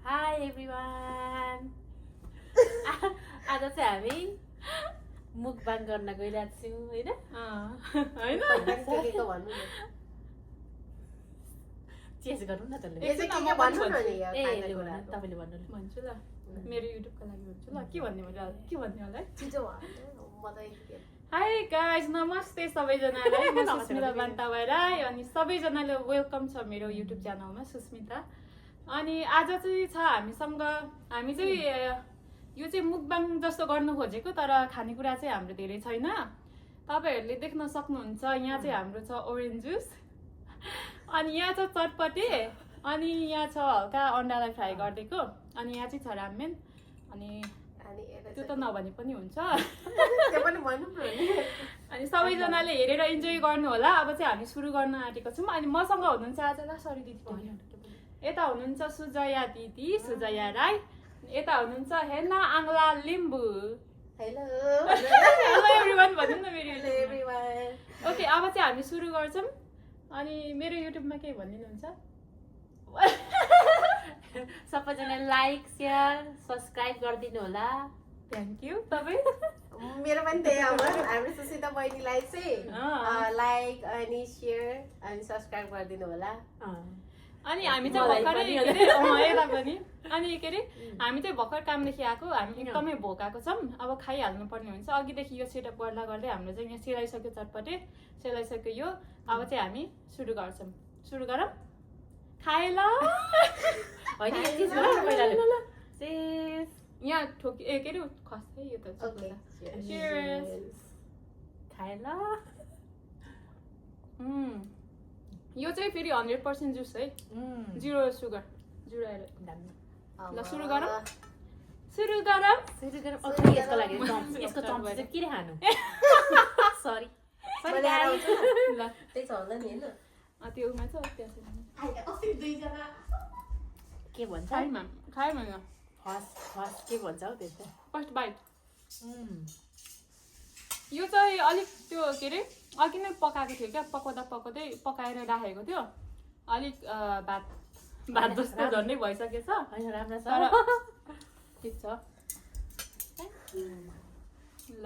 Hi everyone. आज चाहिँ हामी मुकबाङ गर्न गइरहेको छौँ हैन? हैन चेस गरौँ न त ल। ए चाहिँ के भन्नु न नि ए तपाईले भन्नु ल। भन्छु ल मेरो युट्युबको लागि भन्छु ल के भन्ने मैले के भन्ने होला है छिटो भन्नु मदै हाई गाइज नमस्ते सबैजनालाई म सुस्मिता बान्तावाराई अनि सबैजनाले वेलकम छ मेरो युट्युब च्यानलमा सुस्मिता अनि आज चाहिँ छ हामीसँग हामी चाहिँ यो चाहिँ मुकबाङ जस्तो गर्नु खोजेको तर खानेकुरा चाहिँ हाम्रो धेरै छैन तपाईहरुले देख्न सक्नुहुन्छ यहाँ चाहिँ हाम्रो छ ओरेन्ज जुस अनि यहाँ छ चटपटे अनि यहाँ छ हल्का अन्डालाई फ्राई गरिदिएको अनि यहाँ चाहिँ छ रामेन अनि त्यो त नभने पनि हुन्छ त्यो पनि भन्नु न अनि सबैजनाले हेरेर इन्जोय गर्नु होला अब चाहिँ हामी सुरु गर्न आँटेको छौँ अनि मसँग हुनुहुन्छ आज ल सरी दिदी यता हुनुहुन्छ सुजया दिदी सुजया राई यता हुनुहुन्छ हेना आङ्ला लिम्बू हेलो हेलो एभ्रिवान भन्नु न मेरो एभ्रिवान ओके अब चाहिँ हामी सुरु गर्छौँ अनि मेरो युट्युबमा के भनिदिनुहुन्छ सबैजनाले लाइक शेयर सब्स्क्राइब गरिदिनु होला थ्याङ्क यू तपाईँ मेरो पनि त्यही हो हाम्रो सुसिता बहिनीलाई चाहिँ लाइक अनि शेयर अनि सब्स्क्राइब गरिदिनु होला अनि हामी चाहिँ भर्खरै यता पनि अनि के अरे हामी चाहिँ भर्खर कामदेखि आएको हामी एकदमै भोकाएको छौँ अब खाइहाल्नु पर्ने हुन्छ अघिदेखि यो सेटअप गर्दा गर्दै हाम्रो चाहिँ यहाँ सेलाइसक्यो चटपटे सेलाइसक्यो यो अब चाहिँ हामी सुरु गर्छौँ सुरु गरौँ खाए ल होइन एक चीज गर्नु पहिला चेस यहाँ ठोकी ए के अरे खस्दै यो त खाए ल यो चाहिँ फेरि 100% जुस है जिरो सुगर जिरो ल सुरु गरौँ सुरु गरौँ सुरु गरौँ ओके यसको लागि यसको चम्चा चाहिँ के खानु सरी ल त्यही छ होला नि हैन त्यो उमा छ त्यहाँ अस्ति दुईजना के भन्छ खाएँ मैले फर्स्ट के भन्छ हौ त्यस्तो फर्स्ट बाइट यो चाहिँ अलिक त्यो के अरे अघि नै पकाएको थियो क्या पकाउँदै पकाएर राखेको थियो अलिक भात जस्तो झन्डै भइसकेछ होइन राम्रो तर छ ठिक छ ल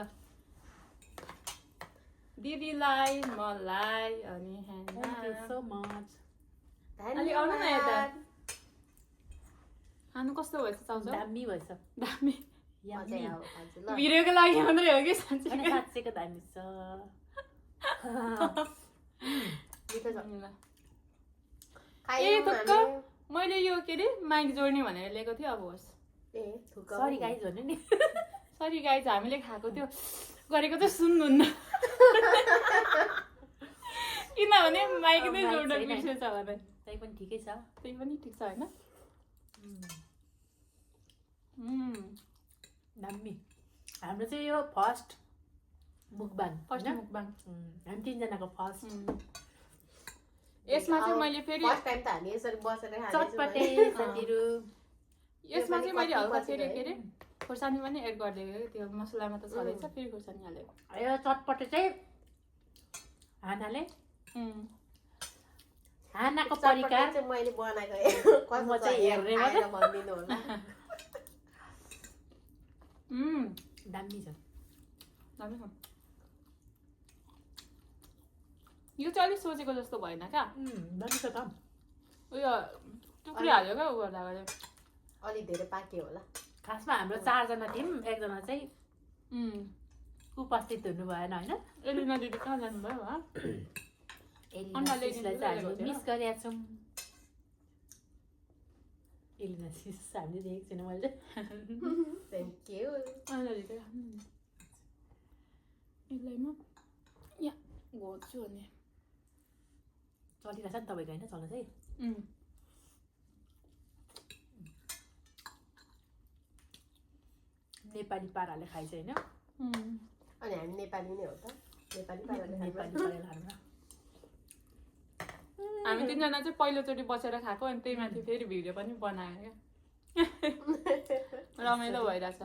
दिदीलाई मलाई अनि थ्याङ्क यू सो मच अलि आउनु न यता खानु कस्तो भएछ चाउचाउ दामी भएछ दामी मजा आयो हजुर ल भिडियोको लागि मात्रै हो कि साँच्चै अनि साँच्चैको दामी छ मिठो छ ल खाइयो ए थुक्क मैले यो के अरे माइक जोड्ने भनेर लिएको थिएँ अब होस् ए थुक्क सरी गाइज भन्नु नि सरी गाइज हामीले खाएको त्यो गरेको चाहिँ सुन्नुहुन्न किनभने माइक नै जोड्न बिर्सेछ भने त्यही पनि ठिकै छ त्यही पनि ठिक छ होइन दामी हाम्रो चाहिँ यो फर्स्ट मुकबाङ फर्स्ट मुकबाङ हामी तिनजनाको फर्स्ट यसमा चाहिँ मैले फेरि फर्स्ट टाइम त हामी यसरी बसेर खाँदैछौँ चटपटे साथीहरु यसमा चाहिँ मैले हल्का फेरि के अरे खोर्सानी पनि एड गरिदिएको त्यो मसलामा त छँदैछ फेरि खोर्सानी हालेको यो चटपटे चाहिँ हानाले हानाको परिकार चाहिँ मैले बनाएको म चाहिँ हेर्ने मात्रै भनिदिनु होला दामी छ दामी छ यो चाहिँ अलिक सोचेको जस्तो भएन क्या दामी छ त उयो टुक्री हाल्यो क्या उ गर्दा गर्दै अलि धेरै पाक्यो होला खासमा हाम्रो 4 जना थियौँ एकजना चाहिँ उपस्थित हुनु भएन हैन एलिना दिदी कहाँ जानुभयो वा एलिना चाहिँ मिस गरेका छौँ एलिना सिस हामीले देखेको छैन मैले थ्याङ्क यू एलिना दिदी यसलाई म यहाँ घोच्छु अनि चलिरहेछ नि तपाईँको होइन चल्न चाहिँ नेपाली पाराले खाइछ होइन अनि हामी नेपाली नै हो त नेपाली पाराले नेपाली पाराले खानु हामी तिनजना चाहिँ पहिलोचोटि बसेर खाएको अनि त्यही माथि फेरि भिडियो पनि बनायो क्या रमाइलो भइरहेछ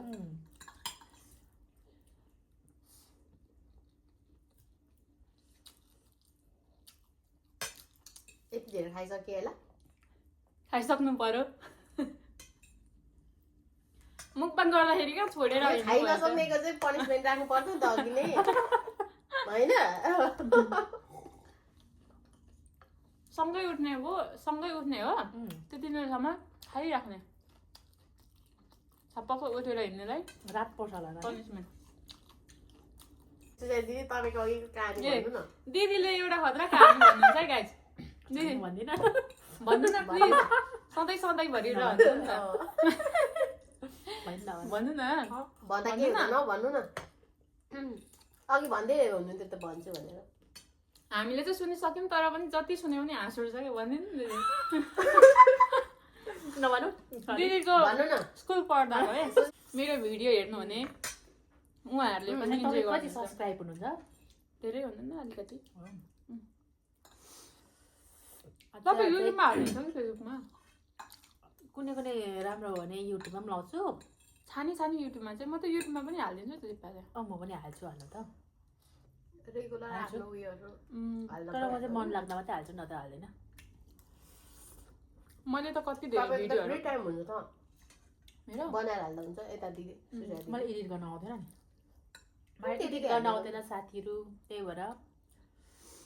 यति धेरै खाइसकेँ होला खाइसक्नु पर्यो मुखपान गर्दाखेरि क्या छोडेर खाइ नसक्नेको चाहिँ पनिसमेन्ट राख्नु पर्छ नि त अघि नै होइन सँगै उठ्ने हो त्यति बेलासम्म खाइराख्ने छप्पक्क उठेर हिँड्नेलाई रात पर्छ होला पनिसमेन्ट दिदी तपाईँको अघिको कहानी भन्नु न दिदीले एउटा खतरा कहानी भन्नुहुन्छ है गाइज दिदी भन्दिनँ भन्नु न प्लिज सधैँभरि रहन्छ नि त भन्नु न भन्दा के हुँदैन भन्नु न अघि भन्दै हुनुहुन्थ्यो त भन्छु भनेर हामीले चाहिँ सुनिसक्यौँ तर पनि जति सुन्यो भने हाँस उठ्छ क्या भन्नु नि नभनु दिदीको भन्नु न स्कुल पढ्दा हो है मेरो भिडियो हेर्नु भने उहाँहरूले पनि इन्जोय कति गर्नुहुन्छ सब्स्क्राइब हुनुहुन्छ धेरै हुँदैन अलिकति तपाईँ युट्युबमा हाल्नुहुन्छ नि फेसबुकमा कुनै कुनै राम्रो हो भने युट्युबमा पनि लाउँछु छानी युट्युबमा चाहिँ म त युट्युबमा पनि हालिदिन्छु नि त दिपाले म पनि हाल्छु हाल्नु त रेगुलर आफ्नो उयोहरू तर म चाहिँ मन लाग्दा मात्रै हाल्छु न त हाल्दैन मैले त कति धेरै भिडियोहरू फ्री टाइम हुन्छ त मेरो बनाएर हाल्दा हुन्छ यता दिदी मलाई एडिट गर्न आउँदैन नि मलाई एडिट गर्न आउँदैन साथीहरू त्यही भएर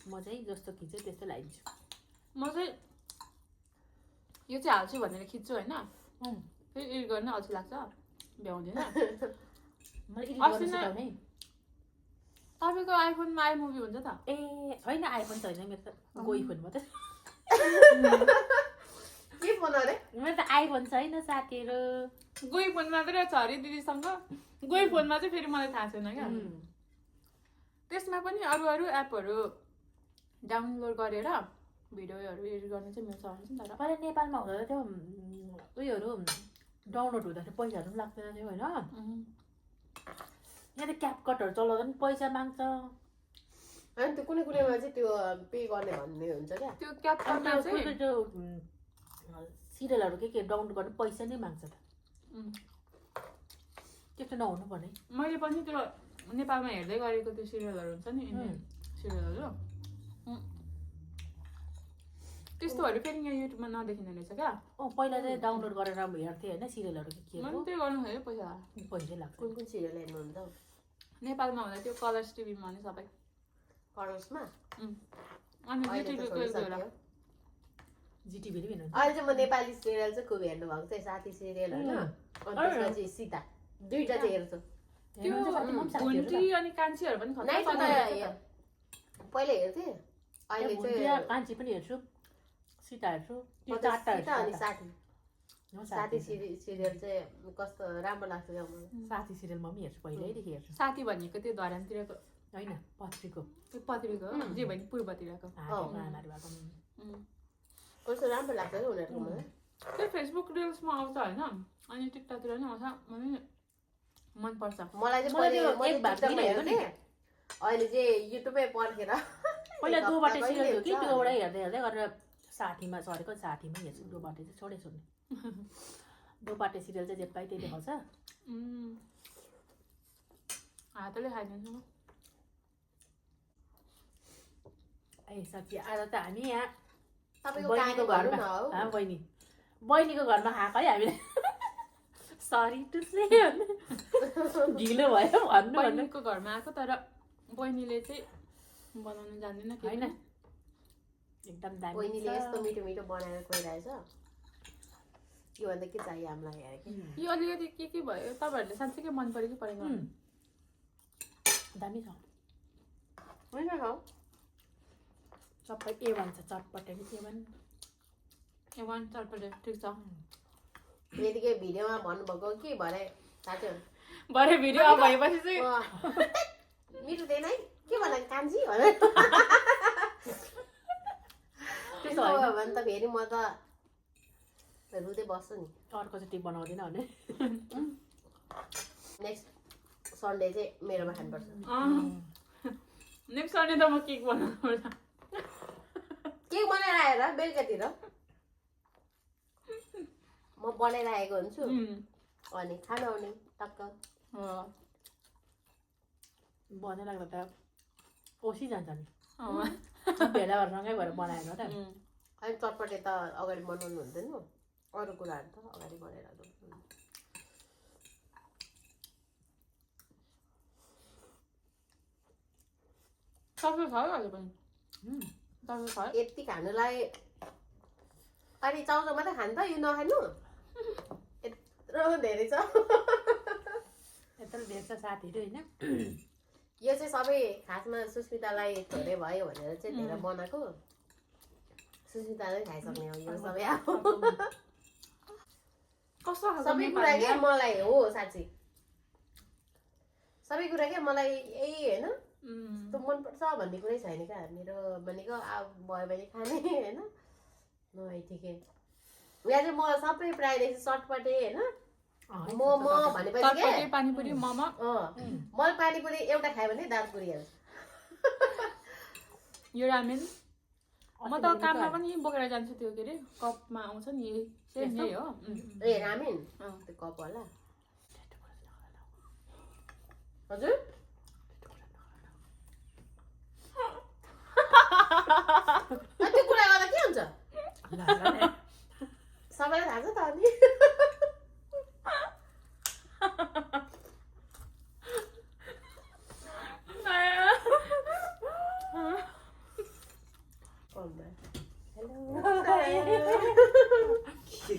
म चाहिँ जस्तो खिच्छु त्यस्तो लगाइदिन्छु म चाहिँ यो चाहिँ हाल्छु भनेर खिच्छु होइन फेरि एडिट गर्न अल्छी लाग्छ भ्याउँदिनँ मलाई एडिट गर्न सिकाउने तपाईँको आइफोनमा आइमुभी हुन्छ त ए छैन आइफोन छैन मेरो त गोई फोन मात्रै के फोन अरे मेरो त आइफोन छैन साथीहरू गोई फोन मात्रै छ अरे दिदीसँग गोई फोनमा चाहिँ फेरि मलाई थाहा छैन क्या त्यसमा पनि अरू एपहरू डाउनलोड गरेर भिडियोहरू एडिट गर्न चाहिँ मिल्छ भन्छ नि तर पहिला नेपालमा हुँदा त्यो उयोहरू डाउनलोड हुँदाखेरि पैसाहरू पनि लाग्दैन थियो होइन यहाँ त क्यापकटहरू चलाउँदा पनि पैसा माग्छ अनि त्यो कुनै कुनैमा चाहिँ त्यो पे गर्ने भन्ने हुन्छ क्या त्यो क्यापकटमा चाहिँ त्यो सिरियलहरू के डाउनलोड गर्नु पैसा नै माग्छ त त्यस्तो नहुनु पर्ने मैले पनि त्यो नेपालमा हेर्दै गरेको त्यो सिरियलहरू हुन्छ नि इन्डियन सिरियलहरू त्यस्तोहरू फेरि यहाँ युट्युबमा नदेखिने रहेछ क्या पहिला चाहिँ डाउनलोड गरेर हेर्थेँ होइन सिरियलहरू के मैले त्यही गर्नु खोजेँ पैसा पैसै लाग्छ कुन सिरियल हेर्नुहुन्छ नेपालमा हुँदा त्यो कलर्स टिभीमा नि सबै कलर्समा अनि जिटिभीको एक दुईवटा जिटिभीले हेर्नु अहिले चाहिँ म नेपाली सिरियल चाहिँ खुब हेर्नु भएको चाहिँ साथी सिरियल होइन अनि त्यसमा चाहिँ सीता दुईटा चाहिँ हेर्छु त्यो भुन्टी अनि कान्छीहरू पनि खतरा नाइट पहिला हेर्थेँ अहिले चाहिँ कान्छी पनि हेर्छु सीता हेर्छु त्यो सीता चारवटा अनि हेर्छु साथी सिरियल चाहिँ कस्तो राम्रो लाग्छ क्या मलाई साथी सिरियल म पनि हेर्छु पहिल्यैदेखि हेर्छु साथी भनेको त्यो धरानतिरको होइन पत्रीको त्यो पत्रीको जे भने पूर्वतिरको महामारी भएको कस्तो राम्रो लाग्छ क्या उनीहरूको मलाई त्यो फेसबुक रिल्समा आउँछ होइन अनि टिकटकतिर पनि आउँछ मलाई मनपर्छ मलाई चाहिँ अहिले चाहिँ युट्युबै पर्खेर पहिला दोबाटे सिरियल थियो कि त्योबाट हेर्दै हेर्दै गरेर साथीमा सरेको साथीमै हेर्छु दोबाटे चाहिँ छोडै छोड्ने दोबाटे सिरियल चाहिँ जे पाइ त्यही देखाउँछ हातले खाइदिन्छु म ए साथी आज त हामी यहाँ तपाईँको बहिनीको घरमा बहिनीको घरमा खाएको है हामीले सरी टु से ढिलो भयो भन्नु बहिनीको घरमा आएको तर बहिनीले चाहिँ बनाउनु जान्दैन होइन एकदम दामी बहिनीले यस्तो मिठो मिठो बनाएर खुवाइरहेछ यो भन्दा के चाहियो हामीलाई हेर कि यो अलिकति के भयो तपाईँहरूले साँच्चैकै मन पऱ्यो कि परेन दामी छ होइन खाऊ सबै A1 छ चटपटे पनि A1 चटपटे ठिक छ यतिकै भिडियोमा भन्नुभएको कि भरे साथी भरे भिडियो भएपछि चाहिँ मिठो थिएन है के भन कान्छी भनेर त्यसो भयो भने त फेरि म त रुँदै बस्छु नि अर्कोचोटि बनाउँदिनँ भने नेक्स्ट सन्डे चाहिँ मेरोमा खानुपर्छ नेक्स्ट सन्डे त म केक बनाउनु पर्छ केक बनाएर आएर बेलुकातिर म बनाइरहेको हुन्छु अनि खाना आउने टक्क बनाइ लाग्दा त ओसी जान्छ नि भेला भएर भएर बनाएन त अनि चटपटे त अगाडि बनाउनु हुँदैन अरू कुराहरू त अगाडि बनाइरहनु सबै खायो अहिले पनि सबै खायो यति खानुलाई अनि चाउचाउ मात्रै खानु त यो नखानु यत्रो धेरै छ यत्रो धेरै छ साथीहरू होइन यो चाहिँ सबै खासमा सुस्मितालाई थोरै भयो भनेर चाहिँ धेरै बनाएको सुस्मिताले खाइसक्ने हो यो सबै कस्तो सबै कुरा के मलाई हो साँच्ची सबै कुरा के मलाई यही होइन त्यो मनपर्छ भन्ने कुरै छैन क्या मेरो भनेको अब भयो भने खाने होइन नभए ठिकै यहाँ चाहिँ म सबै प्रायः देख्छु चटपटे होइन मोमो भनेपछि के पानीपुरी मोमो मलाई पानीपुरी एउटा खायो भने दाँत पुरिहाल्छ यो रामेन म त काममा पनि बोकेर जान्छु त्यो के अरे कपमा आउँछ नि सेम यही हो ए रामेन त्यो कप होला हजुर त्यो कुरा गर्दा के हुन्छ सबैलाई थाहा छ त अनि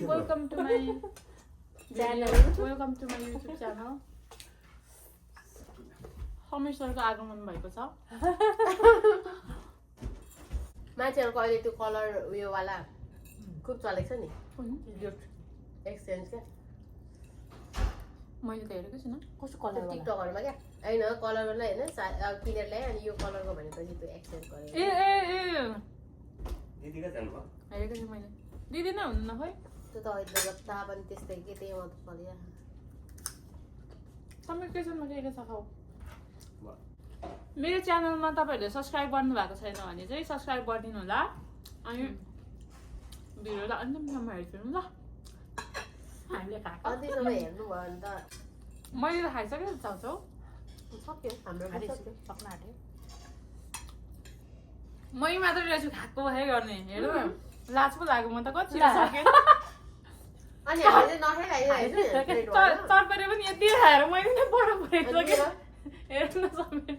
Welcome to my channel. Welcome to my YouTube channel. समेश्वरको आगमन भएको छ मान्छेहरूको अहिले त्यो कलर उयोवाला खुब चलेको छ नि एक्सचेन्ज क्या मैले त हेरेको छुइनँ कस्तो कलर टिकटकहरूमा क्या होइन कलरवाला होइन किनेर ल्याएँ अनि यो कलरको भनेपछि त्यो एक्सचेन्ज गरेँ ए हेरेको छु मैले दिदी नै हुनु न खोइ त्यो त अहिले जता पनि त्यस्तै के त्यही मात्र चलिया कम्युनिकेसनमा के छ खाऊ मेरो च्यानलमा तपाईँहरूले सब्सक्राइब गर्नु भएको छैन भने चाहिँ सब्सक्राइब गरिदिनु होला अनि भिडियोलाई अन्तिमसम्म हेरिदिनु ल हामीले खाएको अन्तिमसम्म हेर्नु भयो भने त मैले त खाइसकेँ चाउचाउ सक्यो हाम्रो पनि सक्यो सक्न आँट्यो मै मात्र रहेछु खाएको है गर्ने हेर्नु लाज पो लाग्यो म त कति सकेँ अनि हामीले नखाइरहेको चटपटे पनि यति खाएर मैले नै बडो परेको सकेँ हेर्नु समेत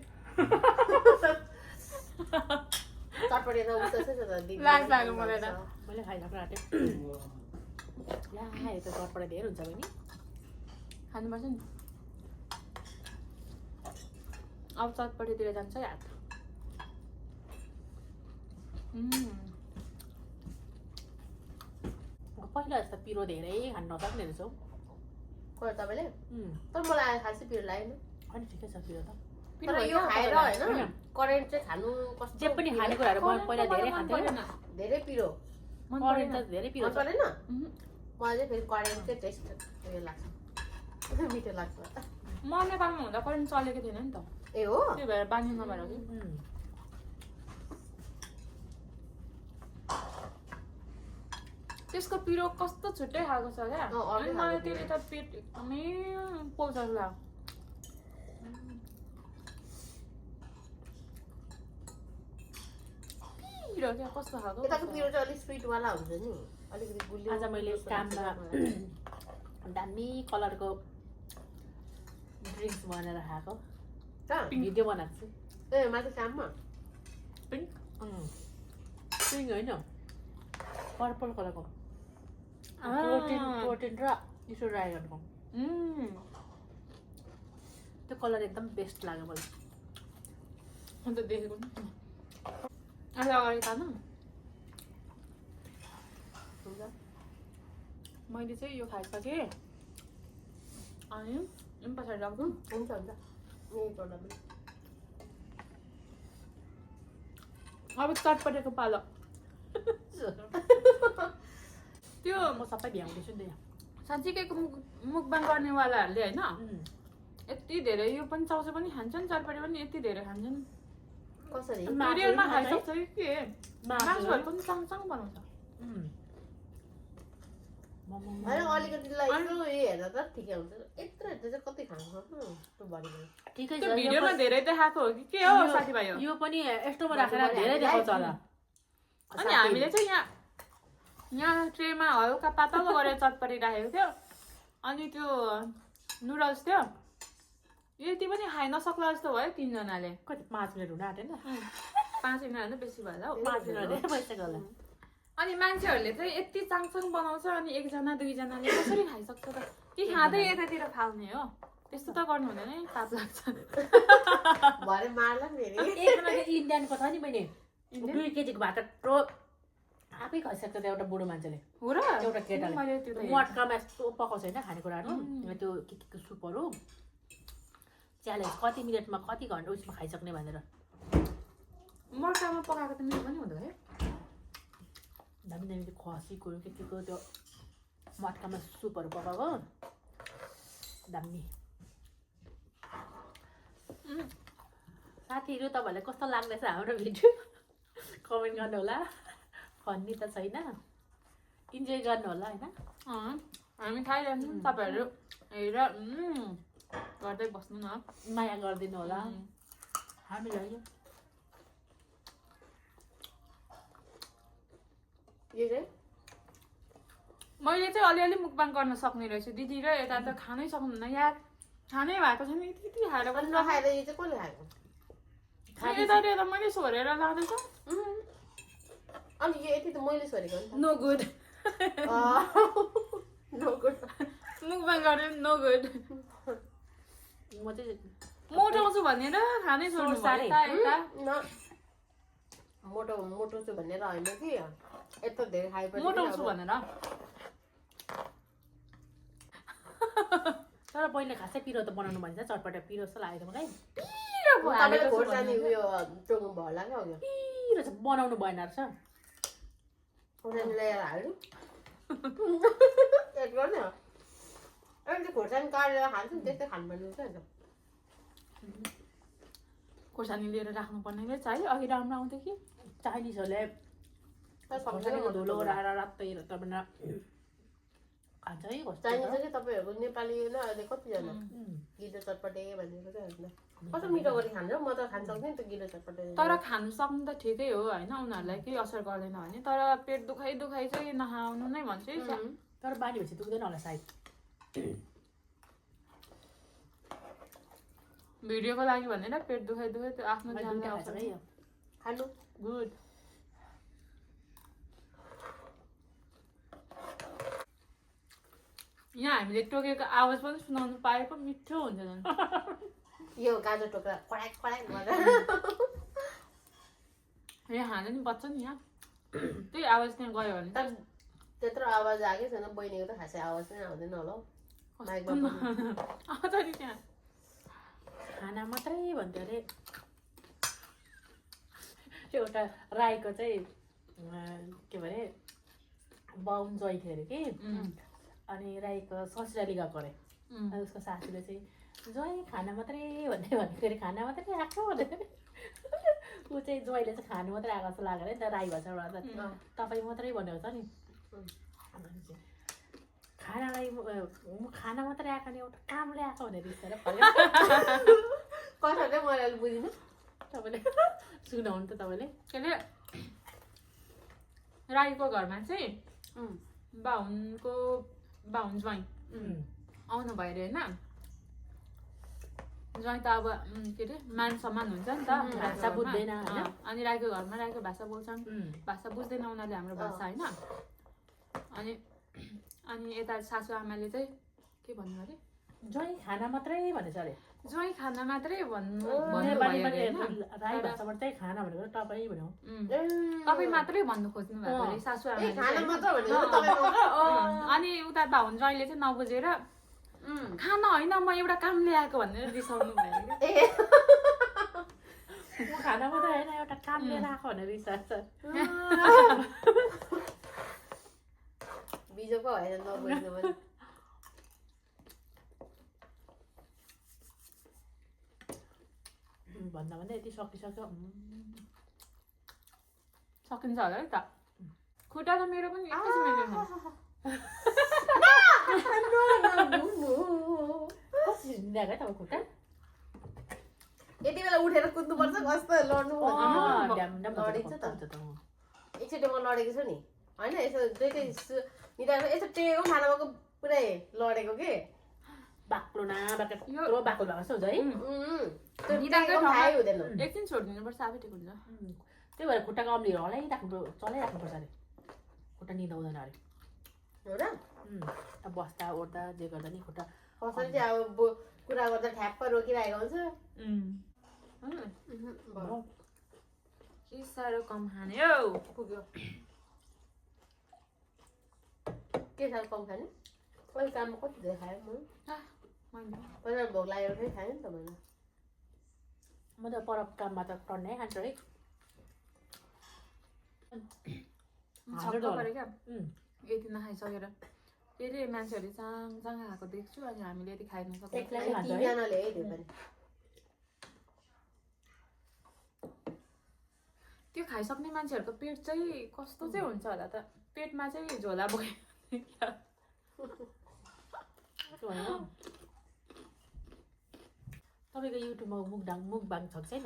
चटपटे त उस्तो छ त दिदी लाज लाग्यो मलाई त मैले खाइसक्न आँट्यो ला यो त चटपटे धेरै हुन्छ बहिनी खानुपर्छ नि अब चटपटेतिर जान्छ है हात पहिला जस्तो पिरो धेरै खान नसक्ने रहेछ हौ कोही तपाईँले तर मलाई खासै पिरो लागेन अनि ठिकै छ पिरो त तर यो खाएर होइन करेन्ट चाहिँ खानु कस्तो जे पनि खाने कुराहरू पहिला धेरै खान्थेँ धेरै पिरो करेन्ट त धेरै पिरो मन परेन मलाई चाहिँ फेरि करेन्ट चाहिँ टेस्ट उयो लाग्छ मिठो लाग्छ म नेपालमा हुँदा करेन्ट चलेको थिएन नि त ए हो त्यही भएर बानी नभएर कि त्यसको पिरो कस्तो छुट्टै खालको छ क्या अनि मलाई त्यसले त पेट एकदमै पोल्छ लाग्यो पिरो क्या कस्तो खालको यताको पिरो चाहिँ अलिक स्विटवाला हुन्छ नि अलिकति गुलियो आज मैले काममा दामी कलरको ड्रिङ्क्स बनाएर खाएको भिडियो बनाएको छु ए माथि काममा पिङ्क होइन पर्पल कलरको प्रोटिन र इसो ड्राइगनको त्यो कलर एकदम बेस्ट लाग्यो मलाई अन्त देखेको नि अहिले अगाडि खानु मैले चाहिँ यो खाइसकेँ अनि पछाडि राख्नु हुन्छ हुन्छ यही गर्दा पनि अब चटपटेको पालो त्यो म सबै भ्याउँदैछु नि साँच्चीकैको मुखबाङ गर्नेवालाहरूले होइन यति धेरै यो पनि चाउचाउ पनि खान्छन् चटपटे पनि यति धेरै खान्छन् कसरी रियलमा खाइसक्छ कि के मासुहरू पनि सँगसँगै बनाउँछ होइन अलिकतिलाई यसो उयो हेर्दा त ठिकै हुन्छ यत्रो हेर्दा चाहिँ कति खानु सक्नु त्यो भरि ठिकै छ त्यो भिडियोमा धेरै देखाएको हो कि के हो साथीभाइ हो यो पनि यस्तोमा राखेर धेरै देखाउँछ होला अनि हामीले चाहिँ यहाँ ट्रेमा हल्का पातलो गरेर चटपटी राखेको थियो अनि त्यो नुडल्स थियो यति पनि खाइ नसक्ला जस्तो भयो 3 जनाले कति 5 मिनट हुन आँटेन 5 मिनट बेसी भयो हौ 5 मिनट धेरै भइसक्यो होला अनि मान्छेहरूले चाहिँ यति चाङचाङ बनाउँछ अनि 1 जना 2 जनाले कसरी खाइसक्छ त कि खाँदै यतातिर फाल्ने हो त्यस्तो त गर्नु हुँदैन है पाप लाग्छ भरे मार्ला फेरि एकजनाको इन्डियनको छ नि मैले 2 केजीको भात टो आफै खाइसक्छ त्यो एउटा बुढो मान्छेले हो र एउटा केटाले मैले त्यो त मटकामा यस्तो पकाउँछ होइन खानेकुराहरू त्यो के सुपहरू च्यालेन्ज कति मिनटमा कति घन्टा उसमा खाइसक्ने भनेर मर्कामा पकाएको त मेरो पनि हुँदो है दामी दामी त्यो खसीको के केको त्यो मटकामा सुपहरू पकाएको दामी साथीहरू तपाईँहरूलाई कस्तो लाग्दैछ हाम्रो भिडियो कमेन्ट गर्नु होला फन्नी त छैन इन्जोय गर्नु होला होइन हामी खाइरहन्छौँ तपाईँहरू हेरेर गर्दै बस्नु न माया गरिदिनु होला हामीलाई यो चाहिँ मैले चाहिँ अलिअलि मुकबाङ गर्न सक्ने रहेछु दिदी र यता त खानै सक्नुहुन्न यार खानै भएको छैन यति खाएर पनि नखाएर यो चाहिँ कसले खाएको यतातिर त मैले छोडेर लाँदैछु अनि यो यति त मैले छोडेको नि नो गुड नो गुड मुकबाङ गरेर नो गुड म चाहिँ मोटाउँछु भनेर खानै छोड्नु साह्रै। यता मोटो मोटो छु भनेर होइन कि यत्रो धेरै खाएपछि मोटाउँछु भनेर तर पहिले खासै पिरो त बनाउनु भन्छ चटपटा पिरो जस्तो लागेको मलाई तपाईँले खोर्सानी उयो चोक्नु भयो होला क्या पिरो चाहिँ बनाउनु भएन रहेछ खोर्सानी ल्याएर हाल्नु एड गर्ने हो अनि त्यो खोर्सानी काटेर खान्छु नि त्यस्तै खानु पर्ने हुन्छ नि खोर्सानी लिएर राख्नुपर्ने रहेछ है अघि राम्रो आउँथ्यो कि चाइनिजहरूले खोर्सानीको धुलो उडाएर रातै रात बनाएर खान्छ है चाहिन्छ कि तपाईँहरूको नेपाली होइन अहिले कतिजना गिलो चटपटे भनेको चाहिँ होइन कस्तो मिठो गरी खान्छ म त खान सक्दिनँ त गिलो चटपटे तर खानु सक्नु त ठिकै हो होइन उनीहरूलाई केही असर गर्दैन भने तर पेट दुखाइ चाहिँ नखाउनु नै भन्छु है तर बानी भएपछि दुख्दैन होला सायद भिडियोको लागि भनेर पेट दुखाइ त्यो आफ्नो ध्यान खान्छ है यो खानु गुड यहाँ हामीले टोकेको आवाज पनि सुनाउनु पाए पो मिठो हुन्छ झन् यो गाजर टोक्रा खडाक खडाक गरेर यहाँ खाँदा नि बच्छ नि यहाँ त्यही आवाज त्यहाँ गयो भने तर त्यत्रो आवाज आएकै छैन बहिनीको त खासै आवाज नै आउँदैन होला हौ माइकमा आउँछ नि त्यहाँ खाना मात्रै भन्थ्यो अरे एउटा राईको चाहिँ के भरे बाहुन जोइ थियो अरे कि अनि राईको ससुराली गएको अरे अनि उसको सासूले चाहिँ जोइ खाना मात्रै भन्दै भनेको अरे खाना मात्रै आएको भनेर ऊ चाहिँ जोइले चाहिँ खानु मात्रै आएको जस्तो लाग्यो अरे नि त राई भाषाबाट तपाईँ मात्रै भनेको छ नि खानालाई खाना मात्रै आएको नि एउटा कामले आएको भनेर रिसाएर कसैले मैले अहिले बुझिनँ तपाईँले सुनाउनु त तपाईँले के अरे राईको घरमा चाहिँ बाहुन ज्वाइँ आउनु भयो अरे होइन ज्वाइँ त अब के अरे मान सम्मान हुन्छ नि त भाषा बुझ्दैन होइन अनि राईको घरमा राईको भाषा बोल्छन् भाषा बुझ्दैन उनीहरूले हाम्रो भाषा होइन अनि यता सासू आमाले चाहिँ के भन्नु अरे ज्वाइँ खाना मात्रै भनेछ अरे ज्वाइँ खाना मात्रै भन्नु राई भाषाबाट चाहिँ खाना भनेको तपाईँ भन्यो तपाईँ मात्रै भन्नु खोज्नु भएको अरे सासू आमाले खाना मात्र भनेको तपाईँ मात्र अनि उता बाहुन ज्वाइँले चाहिँ नबुझेर खाना होइन म एउटा काम ल्याएको भनेर रिसाउनु भयो खाना मात्रै होइन एउटा काम लिएर आएको भनेर रिसाएको बिजो पो भएन नबुझ्नु पनि भन्दा भन्दा यति सकिसक्यो सकिन्छ होला है त खुट्टा त मेरो पनि एकैछिन कसरी हिँडिरहेको है तपाईँ खुट्टा यति बेला उठेर कुद्नुपर्छ कस्तो लड्नु लडिन्छ त एकचोटि म लडेको छु नि होइन यसो दुइटै निधाएर यसो टेकेको खानामाको पुरै लडेको के बाक्लो न बाक्लो बाक्लो भएको जस्तो हुन्छ है त्यो निदाएको थाहै हुँदैन एकदिन छोडिदिनुपर्छ आफै ठिक हुन्छ त्यही भएर खुट्टाको अम्लीहरू चलाइराख्नुपर्छ अरे खुट्टा निदाउँदैन अरे हो र अब बस्दा ओर्दा जे गर्दा नि खुट्टा कसैले चाहिँ अब कुरा गर्दा ठ्याप्प रोकिरहेको हुन्छ के साह्रो कम खाने हौ पुग्यो के साह्रो कम खाने कहिले काममा कति धेरै खायो पहिला भोक लागेर फेरि खायो नि त मैले म त पर काममा त टन्नै खान्छु है छक्क पऱ्यो क्या यति नखाइसकेर फेरि मान्छेहरूले चाङ खाएको देख्छु अनि हामीले यति खाइ नसक्छ तिनजनाले है त्यो पनि त्यो खाइसक्ने मान्छेहरूको पेट चाहिँ कस्तो चाहिँ हुन्छ होला त पेटमा चाहिँ झोला बोक्यो तपाईँको युट्युबमा मुखबाङ छ छैन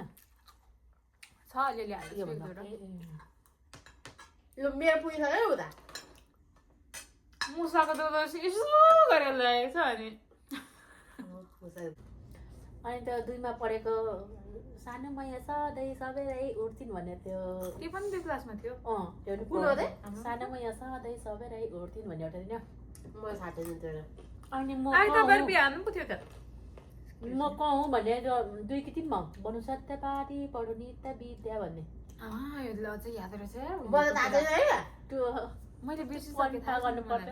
छ अलिअलि हाल्यो यो मेरो पुगिसक्यो उता मुसाको दुध यसो गरेर ल्याएको छ अनि त्यो 2 मा पढेको सानो मैया सधैँ सबैलाई उठ्थिन् भन्ने त्यो त्यो पनि त्यो क्लासमा थियो त्यो कुन हो त सानो मैया सधैँ सबैलाई उठ्थिन् भन्ने एउटा नि म थाहा छैन त्यो अनि म आइतबार बिहान पो थियो त म कहूँ भने 2 कि 3 मा बनु सत्यपाटी पढु नित्य विद्या भन्ने यो ल चाहिँ याद रहेछ मलाई थाहा छैन है त्यो मैले बिर्सिसकेँ थाहा गर्नु पर्छ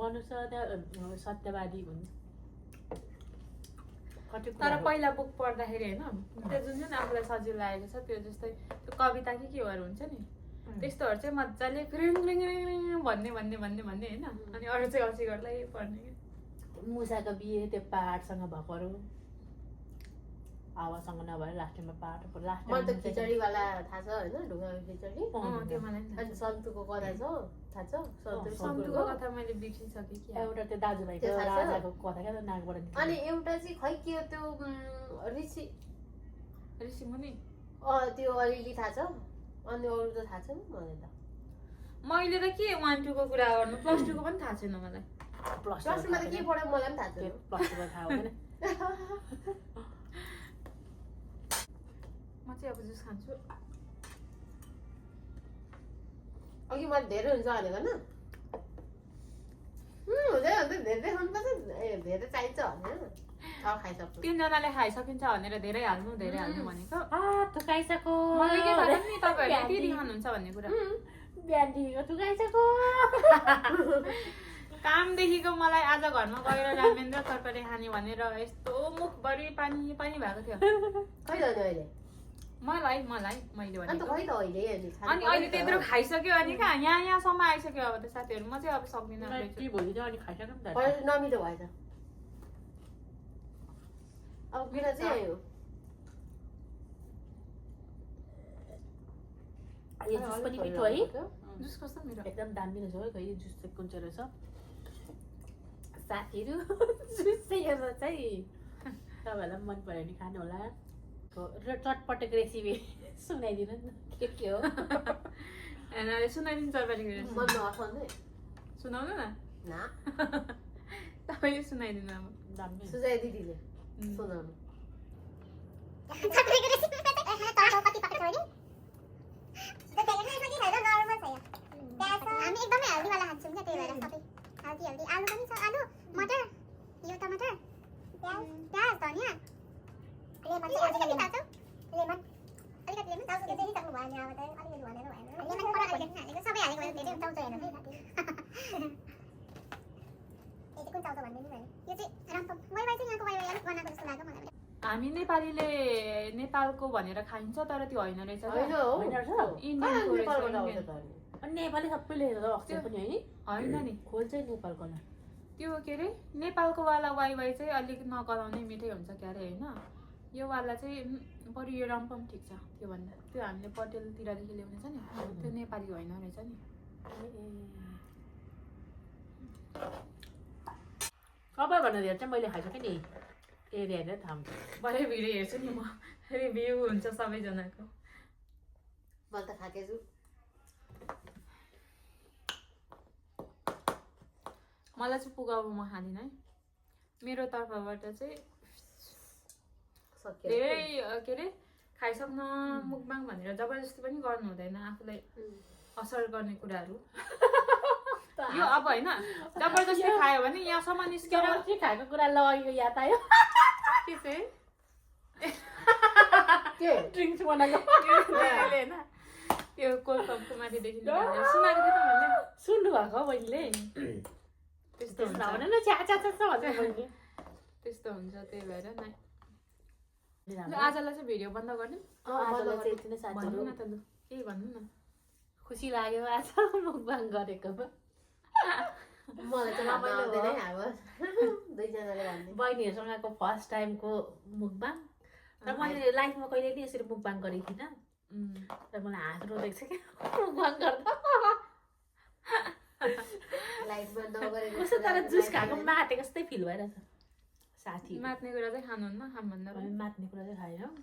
बनु सत्यवादी भन्ने तर पहिला बुक पढ्दाखेरि होइन त्यो जुन आफूलाई सजिलो लागेको छ त्यो जस्तै त्यो कविता केहरू हुन्छ नि त्यस्तोहरू चाहिँ मजाले भन्ने होइन अनि अरू चाहिँ अल्छी गर्दै पढ्ने मुसाको बिहे त्यो पाहाडसँग भएकोहरू हावासँग नभएर लास्टमा पाहाड मलाई त खिचडीवाला थाहा छ होइन ढुङ्गाको खिचडी त्यो मलाई अनि सन्तुको कथा छ थाहा छ सन्तुको कथा मैले बिर्सिसकेँ कि एउटा त्यो दाजुभाइको राजाको कथा क्या नागबाट अनि एउटा चाहिँ खै के हो त्यो ऋषि मुनि त्यो अलिअलि थाहा छ अनि अरू त थाहा छैन मलाई त मैले त के 1 2 को कुरा गर्नु +2 को पनि थाहा छैन मलाई प्लस 2 मा त के पढ्यो मलाई पनि थाहा छैन +2 को थाहा हुँदैन म चाहिँ अब जुस खान्छु अघि मैले धेरै हुन्छ भनेको न हुँदैन धेरै खानुपर्छ धेरै चाहिन्छ भनेर खाइसक्छु 3 जनाले खाइसकिन्छ भनेर धेरै हाल्नु भनेको थुकाइसक्यो मलाई के थाहा नि तपाईँहरूले के दिखाउनुहुन्छ भन्ने कुरा बिहानदेखिको थुकाइसक्यो कामदेखिको मलाई आज घरमा गएर रामेन र तरकारी खाने भनेर यस्तो मुखभरि पानी भएको थियो खै त अहिले मैले भनेको अनि अहिले त्यत्रो खाइसक्यो अनि कहाँ यहाँसम्म आइसक्यो अब त साथीहरू म चाहिँ अब सक्दिनँ भोलि चाहिँ अनि खाइसक्यो नि त नमिठो भएछ अब किन चाहिँ आयो यो जुस पनि मिठो है जुस कस्तो मिठो एकदम दामी रहेछ है खै जुस चाहिँ कुन चाहिँ रहेछ साथीहरू जुस चाहिँ हेर्दा चाहिँ तपाईँहरूलाई मन पऱ्यो भने खानु होला र चटपटक रेसिपी सुनाइदिनु नि के हो सुनाइदिनु तरकारीको रेसिपी मन नअसाउने सुनाउनु न तपाईँले सुनाइदिनु अब दामी सुझाइ दिदीले सुनाउनु हामी एकदमै हेल्दीवाला खान्छौँ क्या त्यही भएर सबै हेल्दी आलु पनि छ आलु मटर यो टमाटर प्याज धनियाँ लेमन चाहिँ अलिकति हाल्छौँ लेमन अलिकति लेमन चाउचाउ चाहिँ सक्नु भयो नि अब त अलिकति भनेर भएन लेमन पर अलिकति हालेको सबै हालेको भयो धेरै चाउचाउ हेर्नु है साथी यो चाहिँ कुन चाउचाउ भन्ने नि भयो यो चाहिँ रामपम वाइवाई चाहिँ यहाँको वाइवाई अलिक बनाएको जस्तो लाग्यो मलाई हामी नेपालीले नेपालको भनेर खाइन्छ तर त्यो होइन रहेछ इन्डियनको अनि नेपाली सबैले अक्षर पनि होइन नि खोल चाहिँ नेपालको न त्यो के अरे नेपालको वाला वाइवाई चाहिँ अलिक नगराउनै मिठै हुन्छ क्या अरे होइन यो वाला चाहिँ बरु यो रम्पम ठिक छ त्योभन्दा त्यो हामीले पटेलतिरदेखि ल्याउने छ नि त्यो नेपाली होइन रहेछ नि सबैभन्दा धेरै चाहिँ मैले खाइसकेँ नि एरिया हेरेर थाहा हुन्छ भरे भिडियो हेर्छु नि म रिभ्यू हुन्छ सबैजनाको मैले त खाएकै छु मलाई चाहिँ पुगाउ म खाँदिनँ है मेरो तर्फबाट चाहिँ सक्यो धेरै के अरे खाइसक्न मुकबाङ भनेर जबरजस्ती पनि गर्नु हुँदैन आफूलाई असर गर्ने कुराहरू यो अब होइन जबरजस्ती खायो भने यहाँसम्म निस्केर के खाएको कुरा लगेको याद आयो के चाहिँ के ड्रिङ्क्स बनाएको होइन त्यो कोल्ड कपको माथिदेखि निकालेर सुनाएको थियो त मैले सुन्नु भएको मैले त्यस्तो हुन्छ भने न छ्या छ्या छ्या भन्छ मैले त्यस्तो हुन्छ त्यही भएर नै आजलाई चाहिँ भिडियो बन्द गर्ने आजलाई चाहिँ यति नै भन्नु साथीहरू न त लु केही भन्नु न खुसी लाग्यो आज मुकबाङ गरेकोमा मलाई चाहिँ भन्न आउँदैन है अब दुईजनाले भन्ने बहिनीहरूसँगको फर्स्ट टाइमको मुकबाङ र मैले लाइफमा कहिले पनि यसरी मुकबाङ गरेको थिइनँ र मलाई हाँस रोँदैछ क्या मुकबाङ गर्दा लाइफमा नगरेको कस्तो तर जुस खाएको मातेको जस्तै फिल भइरहेछ साथी मात्ने कुरा चाहिँ खानुहुन्न खानुभन्दा हामी मात्ने कुरा चाहिँ खाएनौँ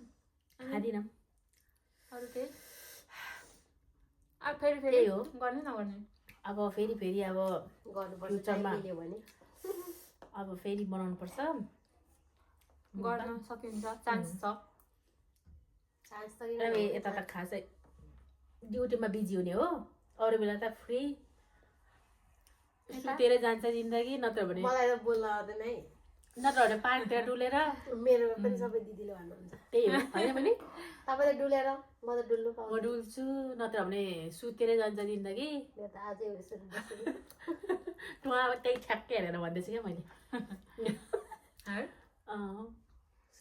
खाँदिनँ अरू केही अब फेरि त्यही हो। गर्ने नगर्ने अब फेरि अब गर्नुपर्छ फ्युचरमा। टाइम मिल्यो भने अब फेरि बनाउनुपर्छ गर्न सकिन्छ चान्स छ चान्स त र यता त खासै ड्युटीमा बिजी हुने हो अरू बेला त फ्री सुतेर जान्छ जिन्दगी नत्र भने मलाई त बोल्न आउँदैन है नत्र भने पानीतिर डुलेर मेरो पनि सबै दिदीले भन्नुहुन्छ त्यही हो होइन भने तपाईँले डुलेर म त डुल्नु म पाउँदैन डुल्छु नत्र भने सुतेरै जान्छ जिन्दगी मेरो त आजै यसरी बसेको टुवा त्यही ठ्याक्कै हेरेर भन्दैछु क्या मैले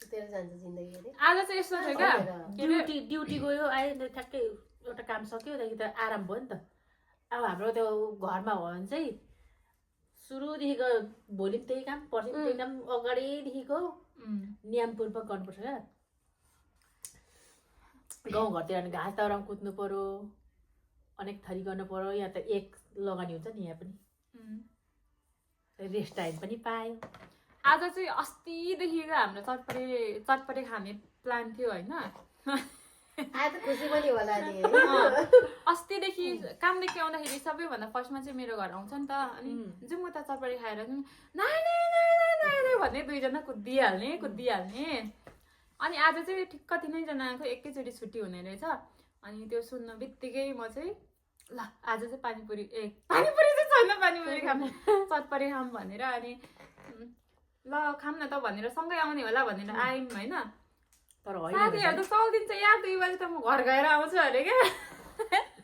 सुतेर जान्छ जिन्दगी अरे आज चाहिँ यस्तो थियो क्या के अरे ड्युटी गयो आयो ठ्याक्कै एउटा काम सक्यो त्यहाँदेखि त आराम भयो नि त अब हाम्रो त्यो घरमा हो भने चाहिँ सुरुदेखिको भोलि पनि त्यही काम पर्सि पनि त्यही काम अगाडिदेखिको नियमपूर्वक गर्नुपर्छ क्या गाउँघरतिर भने घाँस दाउरामा कुद्नु पर्यो अनेक थरी गर्नु पर्यो यहाँ त एक लगानी हुन्छ नि यहाँ पनि रेस्ट टाइम पनि पायो आज चाहिँ अस्तिदेखिको हाम्रो चटपटे खाने प्लान थियो होइन आज त खुसी पनि होला नि अस्तिदेखि कामदेखि आउँदाखेरि सबैभन्दा फर्स्टमा चाहिँ मेरो घर आउँछ नि त अनि जाउँ त चटपटे खाएर जाउँ नाइ भन्ने दुईजना कुदिहाल्ने अनि आज चाहिँ ठिक्क तिनैजनाको एकैचोटि छुट्टी हुने रहेछ अनि त्यो सुन्न बित्तिकै म चाहिँ ल आज चाहिँ पानीपुरी चाहिँ छैन पानीपुरी खाऊँ चटपटे खाऊँ भनेर अनि ल खाऊँ न त भनेर सँगै आउने होला भनेर आयौँ होइन तर होइन साथीहरू त चौदिन्छ या 2 बजी त म घर गएर आउँछु अरे क्या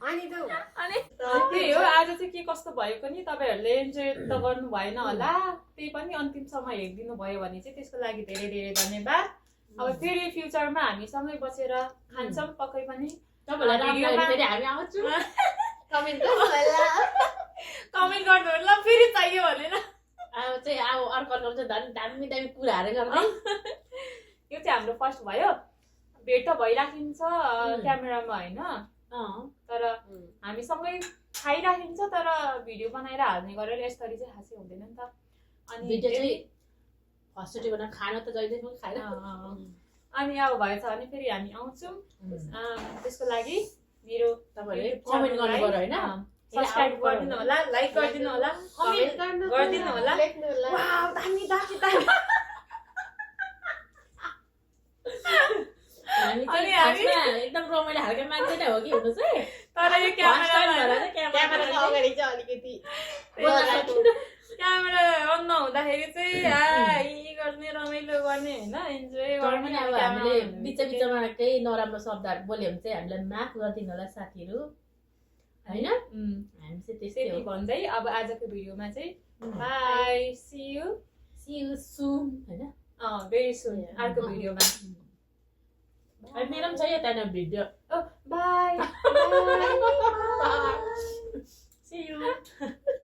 अनि त अनि त्यही हो आज चाहिँ के कस्तो भएको नि तपाईँहरूले इन्जोय त गर्नु भएन होला त्यही पनि अन्तिमसम्म हेरिदिनु भयो भने चाहिँ त्यसको लागि धेरै धेरै धन्यवाद अब फेरि फ्युचरमा हामी सँगै बसेर खान्छौँ पक्कै पनि तपाईँहरूलाई राम्रो लाग्यो भने हामी आउँछु कमेन्ट गर्नु होला कमेन्ट गर्नु ल फेरि चाहियो भनेर अब चाहिँ अब अर्को चाहिँ दामी दामी कुराहरू गर्ने यो चाहिँ हाम्रो फर्स्ट भयो भेट त भइराखिन्छ क्यामेरामा होइन तर हामी सँगै खाइराखिन्छ तर भिडियो बनाएर हाल्ने गरेर यसरी चाहिँ खासै हुँदैन नि त अनि भिडियो चाहिँ फर्स्टचोटि बनाएर खान त जहिले पनि खाएर अनि अब भएछ भने फेरि हामी आउँछौँ त्यसको लागि मेरो तपाईँहरूले कमेन्ट गर्नु पर्यो होइन सब्सक्राइब गरिदिनु होला लाइक गरिदिनु होला कमेन्ट गरिदिनु होला लेख्नु होला वाउ दामी हामी चाहिँ खासमा एकदम रमाइलो खालको मान्छे नै हो कि हुनु चाहिँ तर यो क्यामेरा क्यामेराको अगाडि चाहिँ अलिकति क्यामेरा अन नहुँदाखेरि चाहिँ यी गर्ने रमाइलो गर्ने होइन इन्जोय गर्ने अब हामीले बिचमा केही नराम्रो शब्दहरू बोल्यो भने चाहिँ हामीलाई माफ गरिदिनु होला साथीहरू होइन हामी चाहिँ त्यस्तै हो भन्दै अब आजको भिडियोमा चाहिँ बाई सी यू सुन होइन भेरी सुन अर्को भिडियोमा अनि मेरो पनि छ यो त्यहाँनिर भिडियो बाई See you.